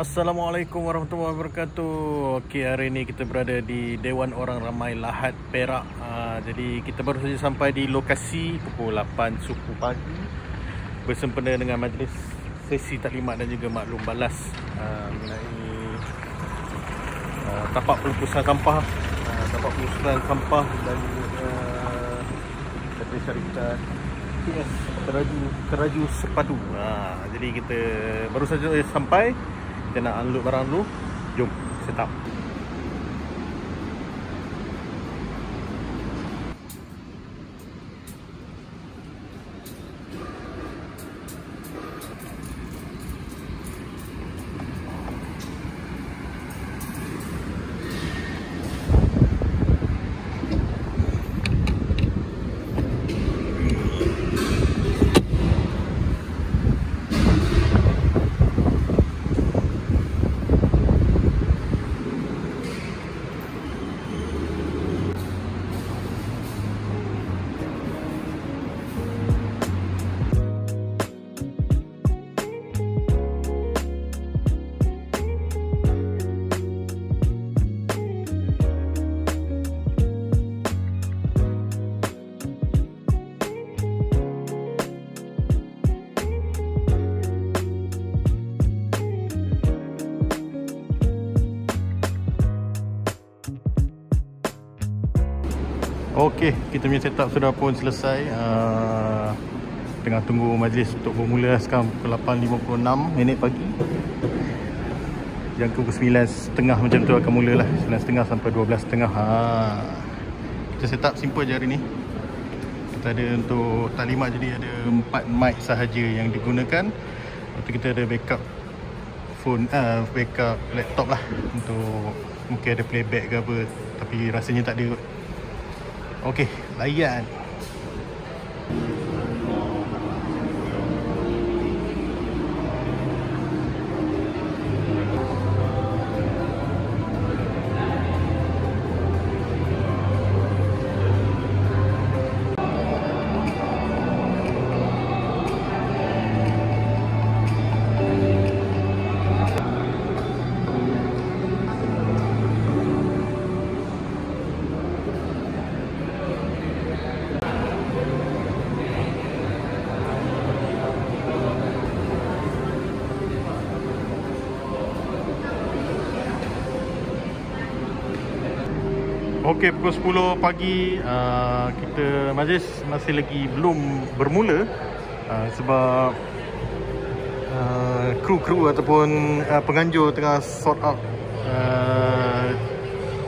Assalamualaikum warahmatullahi wabarakatuh. Okey, hari ini kita berada di Dewan Orang Ramai Lahad, Perak. Jadi kita baru saja sampai di lokasi pukul 8 suku pagi bersempena dengan majlis sesi taklimat dan juga maklum balas mengenai tapak pelupusan sampah, dan syarikat PS Keraju Sepadu. Jadi kita baru saja sampai. Kita nak unload barang dulu. Jom set up. Okey, kita punya setup sudah pun selesai. Tengah tunggu majlis untuk bermula. Sekarang pukul 8.56 pagi. Yang pukul 9.30 macam tu akan mula lah. 9.30 sampai 12.30. Kita setup simple je hari ni. Kita ada untuk taklimat, jadi ada 4 mic sahaja yang digunakan. Lepas tu kita ada backup phone, backup laptop lah, untuk mungkin ada playback ke apa, tapi rasanya tak ada. Okey, layan. Okey, pukul 10 pagi kita majlis masih lagi belum bermula sebab kru ataupun penganjur tengah sort out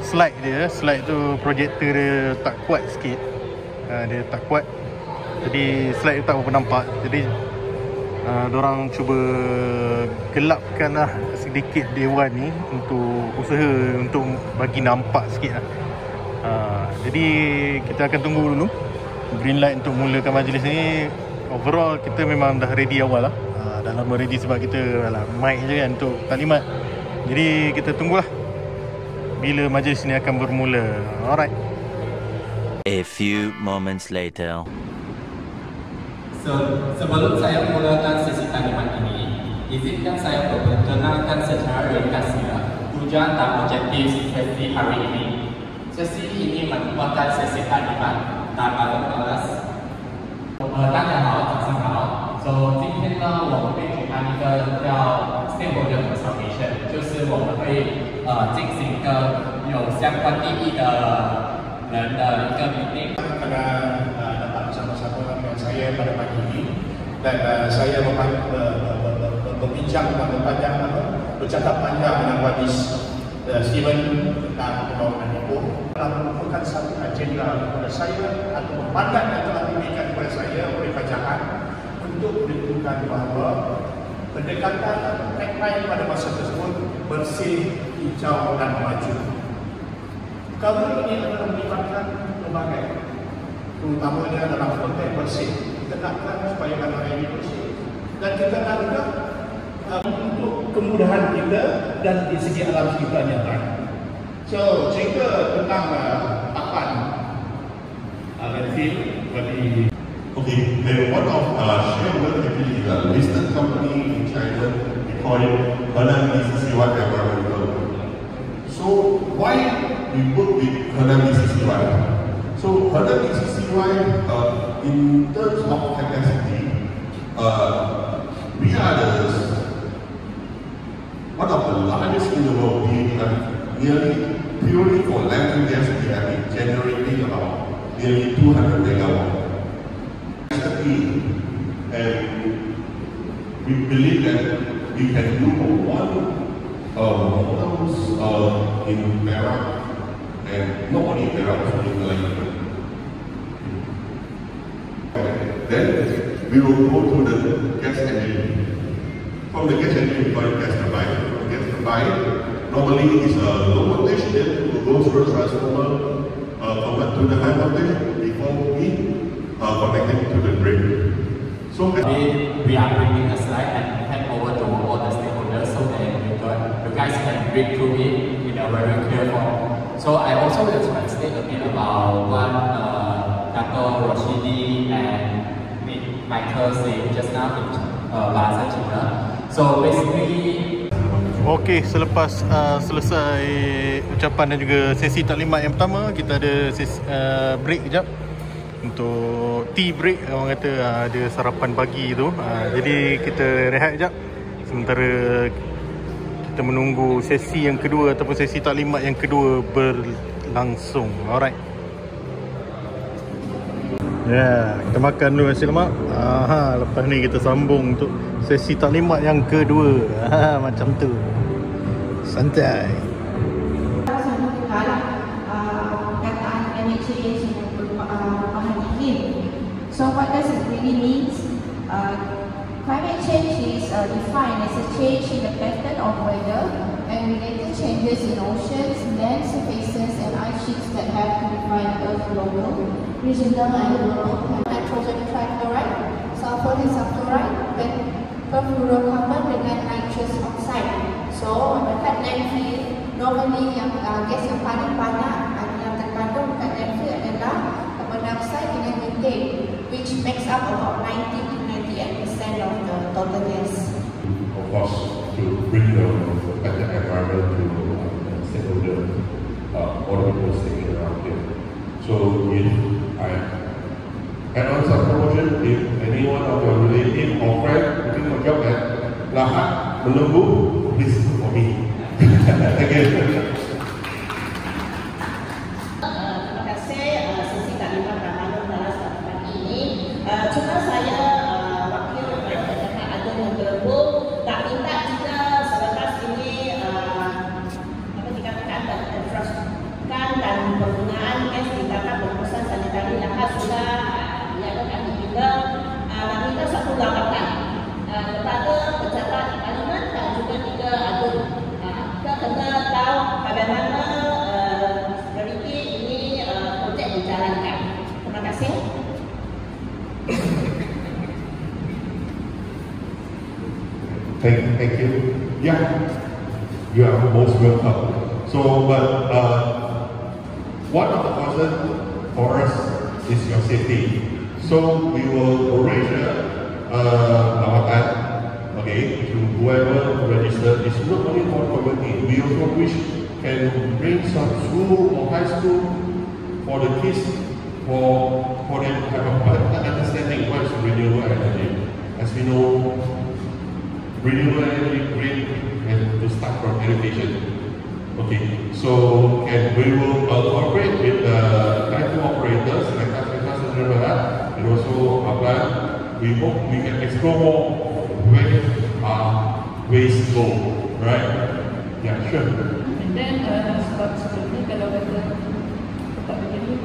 slide dia. Slide tu projektor dia tak kuat sikit, dia tak kuat, jadi slide dia tak berapa nampak. Jadi diorang cuba gelapkan lah sedikit dewan ni untuk usaha untuk bagi nampak sikit lah. Jadi kita akan tunggu dulu green light untuk mulakan majlis ni. Overall kita memang dah ready awal lah. Dah lama ready sebab kita mic je kan untuk taklimat. Jadi kita tunggulah bila majlis ni akan bermula. Alright. A few moments later. Sebelum saya mulakan sesi taklimat ini, izinkan saya memperkenalkan secara ringkas tujuan dan objektif sesi hari ini. Sesi ini merupakan sesi taklimat dan maklum balas。大家好，早上好。今天呢，我们会举办一个叫 stakeholder consultation， 就是我们会进行一个有相关利益的人的一个 meeting。Karena dapat bersama-sama dengan saya pada pagi ini, dan saya berbincang bercakap panjang dengan Wadis Steven tentang pembangunan hukum. Telah merupakan satu agenda kepada saya atau mandat yang telah diberikan kepada saya oleh kerajaan untuk menentukan bahawa pendekatan tagline pada masa tersebut bersih, hijau dan maju. Perkara ini adalah melibatkan pelbagai, terutamanya dalam konteks bersih. Kita nakkan supaya negara ini bersih, dan kita nak juga untuk kemudahan kita dan di segi alam sekitar yang lain. Cerita tentang tapan landfill bagi. Okay, then one of shareholder actually is a listed company in China. We call it Henan we are one of the largest in the world. We have nearly purely for landfill gas. We have been generating about nearly 200 megawatt. And we believe that we can do one models in Perak, and not only in Perak, also in Malaysia. Then we will go to the gas engine. From the gas engine, we go to gas turbine. From gas turbine, normally it's a low voltage, then we will go through a transformer, convert to the high voltage before we connect it to the grid. So we are bringing a slide and hand over to all the stakeholders so that you guys can read through it in a very clear form. So I also will translate a bit about what Dr. Roshidi and Michael said just now in Bahasa Cina. So basically, Okey, selepas selesai ucapan dan juga sesi taklimat yang pertama, kita ada break kejap untuk tea break. Orang kata ada sarapan pagi tu. Jadi kita rehat kejap sementara kita menunggu sesi yang kedua ataupun sesi taklimat yang kedua berlangsung. Alright. Ya, kita makan dulu nasi lemak. Lepas ni kita sambung untuk sesi taklimat yang kedua. Macam tu. Santai. So what does it really mean? Climate change is defined as a change in the pattern of weather and related changes in oceans, land surfaces and ice sheets that have to define Earth global, regional and global. Nitrogen trichloride, sulfur disulfuride, dan perfluorocarbon dengan nitrous oxide. So dekat landfill, normally yang gas yang paling banyak yang terkandung dekat landfill adalah carbon dioxide dengan methane, which makes up about 90 to 98% of the total gas. Of course, to bring the better environment to stakeholders, all the people staying around here. So if I add on some promotion, if anyone of your relative or friend looking for job at Lahad, Melumbu, please look for me. Thank you. Cuma saya wakil ada yang berhubung tak minta juga selepas ini apa dikatakan infrastruktur dan penggunaan gas di dalam pengurusan sanitari Lahad sudah diadakan di kita meminta satu lawatan kepada pejabat parlimen dan juga kita ada kita kena tahu bagaimana security ini projek dijalankan. Terima kasih. Thank you. Yeah, you are most welcome. So, but one of the concerns for us is your safety. So we will arrange lawatan, okay, to whoever registered. It's not only for community. We also wish can bring some school or high school for the kids for them to have a better understanding what is renewable energy. As we know, renewable energy grid and to start from education. Okay, so we will cooperate with the landfill operators like us and also apply. We hope we can explore more where ways go, right? Yeah, sure. And then sebab sebelumnya kalau kata tempat begini,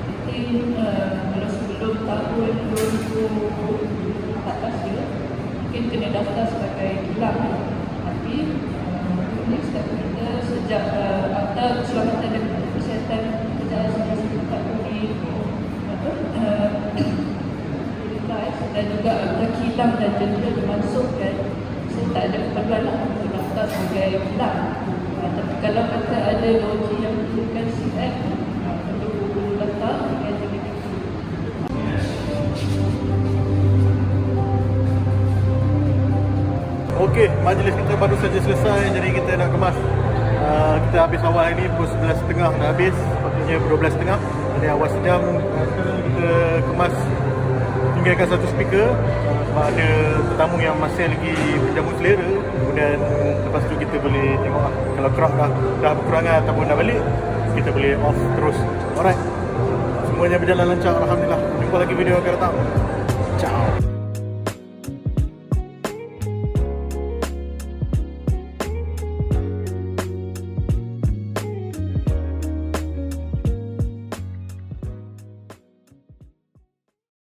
mungkin kalau sebelum tahun 2014 dia mungkin kena daftar sebagai kilang. Tapi ini kita sejak Akta Keselamatan dan Kesihatan Kerjaan Sertifikat Uni dan juga Akta Kilang dan Jendela dimasukkan, saya tak ada keperluan untuk daftar sebagai kilang. Tapi kalau kata ada logi yang perlukan CF, perlu daftar dengan jendela. Okey, majlis kita baru saja selesai. Jadi kita nak kemas. Kita habis awal ini pukul 11.30 dah habis. Sepatutnya 12.30. Jadi awal sejam. Sekarang kita kemas singkirkan satu speaker sebab ada tetamu yang masih lagi berjamu selera. Kemudian lepas tu kita boleh tengok lah, kalau crowd dah berkurangan ataupun dah balik, kita boleh off terus. Alright, semuanya berjalan lancar, alhamdulillah. Jumpa lagi video akan datang. Ciao.